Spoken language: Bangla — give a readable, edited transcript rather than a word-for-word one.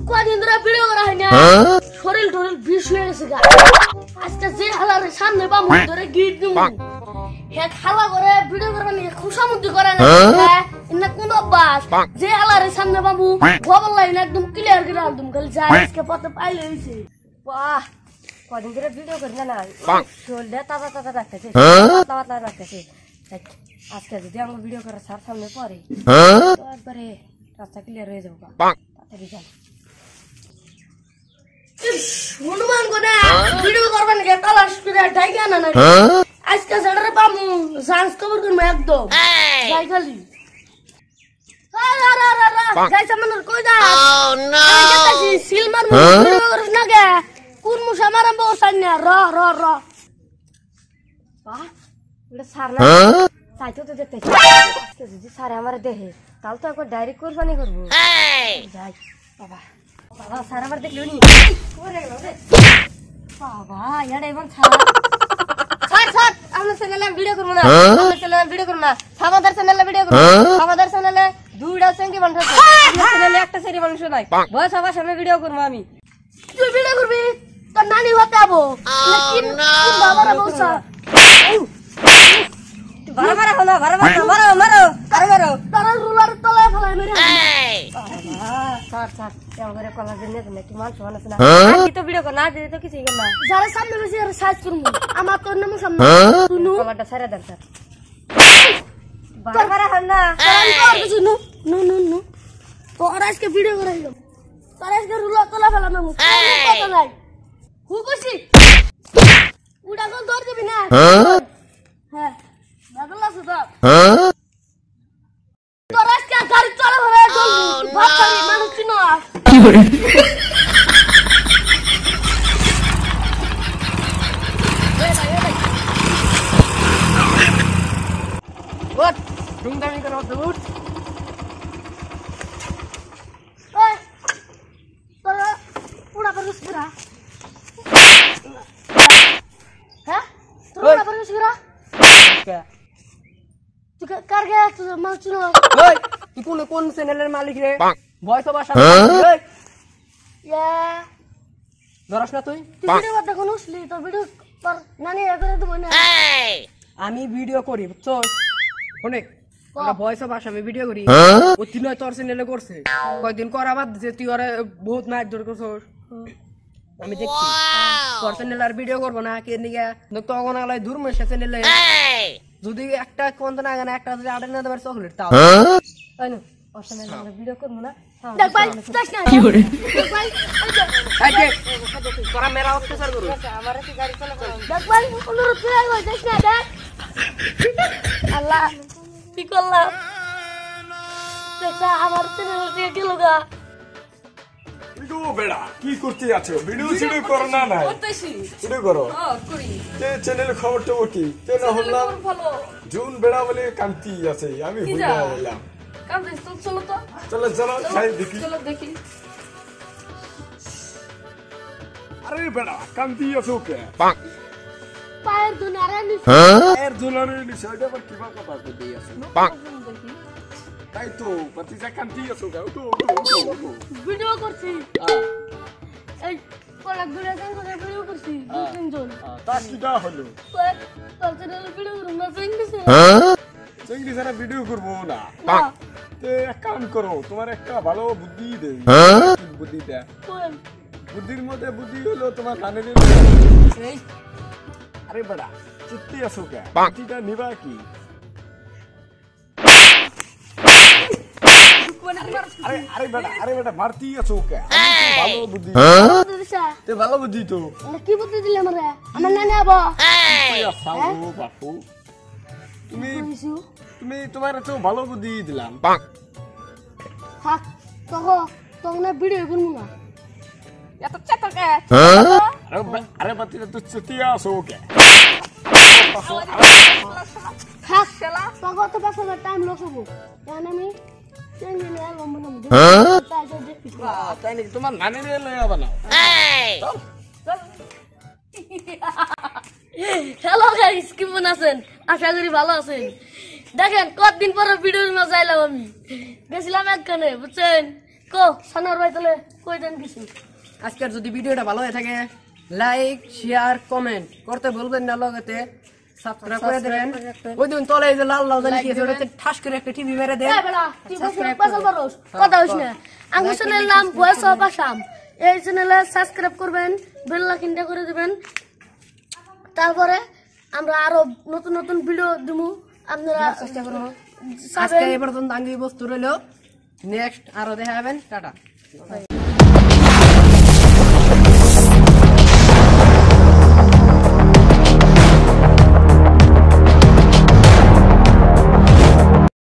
কদিন ধরে ভিডিও করা হয় না শরীর টরীর বিষ হয়ে গেছে গা আজকে যে হালার সামনে বা মুখ ধরে গিট দিমু হে খালা করে ভিডিও করে নিয়ে খুশামুদি করে না ইন্না কোন অভ্যাস যে হালার সামনে বাবু গোবর লাইন একদম ক্লিয়ার করে একদম খালি যায় আজকে পথে পাইলে হইছে বাহ কদিন ধরে ভিডিও করি না শরীরটা তাজা তাজা রাখতেছে পাতলা রাখতেছে আজকে যদি আমার ভিডিও করার সার সামনে পরে তো একবারে রাস্তা ক্লিয়ার হয়ে যাবো তাড়াতাড়ি যাই হনুমান গোনা ভিডিও করবেন কে তালাশ করে ঢাইকা না না আজকে জড়রে পামু জান্স কভার করব একদম যাই খালি যাই সামনে কই যা ও নো সিলমার ভিডিও করছ না কে কোন মুসা মারাম বসান না র র র বাহ এটা সার না চাইতো তো দেখতে আজকে যদি সারে আমারে দেখে তাহলে তো একবার ডাইরেক্ট কুরবানি করব যাই বাবা বাবা সার আমার দেখলো নি ওরে বাবা ইয়ারে এবং ছাড় আমরা চ্যানেলে ভিডিও করব না আমরা চ্যানেলে ভিডিও করব না আমাদের চ্যানেলে ভিডিও করব আমাদের চ্যানেলে দুইটা সেঙ্গি মানুষ আছে আমাদের চ্যানেলে একটা সেরি মানুষ নাই বস সবার সামনে ভিডিও করব আমি তুই ভিডিও করবি তোর নানি হতে আবো কি বাবারা বলছা বারবার হলো বারবার মারো মারো আরে মারো তারা রুলার তলায় ফেলাই মেরে স্যার স্যার কেমন করে কলার দিন নেই কি মানুষ মানুষ না কি তো ভিডিও কর না দিতে তো কিছুই কর না যারা সামনে বেশি আর সাইজ করবো আমার তোর নাম সামনে শুনু কলারটা ছেড়ে দেন স্যার বারবার হল না নু নু নু নু তোর আজকে ভিডিও করে দিলাম তোর আজকে রুলার তলা ফেলা মামু কথা নাই হু কইছি উড়া কোন ধর দিবি না হ্যাঁ বাদলা সুদা তোর আজকে গাড়ি চলা হবে ভাত খাবি মানুষ চিনো কি করে ওট ডুংদামি করে ওঠ ওঠ এই তোর পুরা পরিস করা হ্যাঁ তোর পুরা পরিস করা তুই কার গে তুই মানুষ চিনো ওই তুই কোন চ্যানেলের মালিক রে ভয়েস ওভার সাথে এই ইয়া ধরস না তুই ভিডিও করতে কোন উসলি তো ভিডিও তোর নানি করে দেব না আমি ভিডিও করি বুঝছো অনেক আমরা ভয়েস ওভার আমি ভিডিও করি ও তিন তোর চ্যানেলে করছে কয়েকদিন করা বাদ দিছে তুই ওরে বহুত মাইক ধরে করছস আমি দেখছি তোর চ্যানেল আর ভিডিও করব না কে নিগা তখন আলাই দূর মেশে চ্যানেলে যদি একটা কোন না গানা একটা যদি আড়ে না দেবার চকলেট তাও তাই না ওর চ্যানেলে আমরা ভিডিও করব না দেখ ভাই চাস না কি করে দেখ ভাই আইকে তোরা মেরা অত্যাচার করো আমারে কি গাড়ি চালা দেখ ভাই অনুরোধ করে আইবো চাস না দেখ আল্লাহ কি করলাম দেখা আমার চ্যানেল দিয়ে গেল গা ভিডিও বেড়া কি করতে আছো ভিডিও ছিল করো না নাই করতেছি ভিডিও করো করি তে চ্যানেল খবরটা কি তে না হলাম ভালো জুন বেড়া বলে কান্তি আছে আমি ভুলে গেলাম কাম তো চলো তো চলো চলো খাই দেখি চলো দেখি আরে বেড়া কান্তি আছো কে পায়ের দুনারে নি এর দুলারে বিষয়টা আবার কিবা কথা কই আছে তাই তো পতিজা কান্তি আছো কে তো ভিডিও করছি এই কোলা গুলা গান করে ভিডিও করছি তিনজন তা কিটা হলো তোর চ্যানেলে ভিডিও করব না চিংড়িছে চিংড়ি সারা ভিডিও করব না তে এক কাম করো তোমার একটা ভালো বুদ্ধি দেই কি বুদ্ধি দে বুদ্ধির মধ্যে বুদ্ধি হলো তোমার কানের এই আরে বড়া চিত্তি আছো কে বুদ্ধিটা নিবা কি আরে বেটা মারতি আছো কে ভালো বুদ্ধি তে ভালো বুদ্ধি তো কি বুদ্ধি দিলে আমারে আমার নানি আবো বাপু তুমি তোমার তো ভালো বুদ্ধি দিলাম থাক তখন তখন ভিডিও করবো না এত চাপা কে আরে বাতি তো চিত্তি আছো কে থাক তখন তো 5,000 টাইম লস হবো জান আমি চ্যানেলে অ্যালবাম বানাবো তাই নাকি তোমার নানির লয়া বানাও হ্যালো গাইস কেমন আছেন আশা করি ভালো আছেন দেখেন কতদিন পরে ভিডিওর মাঝে আইলাম আমি গেছিলাম একখানে বুঝছেন কো সানার ভাই তাহলে কই দেন কিছু আজকের যদি ভিডিওটা ভালো হয়ে থাকে লাইক শেয়ার কমেন্ট করতে ভুলবেন না, লগতে সাবস্ক্রাইব করে দেবেন। ওই দিন তলে এই যে লাল লাল জানি কি আছে ওটাতে ঠাস করে একটা টিভি মেরে দেন। এ বেলা তুই পাগল পারোস কথা হইছ না। আঙ্গুর চ্যানেলের নাম ভয়েস অফ আসাম। এই চ্যানেলে সাবস্ক্রাইব করবেন, বেল আইকনটা করে দিবেন। তারপরে আমরা আরো নতুন নতুন ভিডিও দিমু, আপনারা চেষ্টা করব। আজকে এই পর্যন্ত আঙ্গি বস্তু রইলো, নেক্সট আরো দেখা যাবেন। টাটা।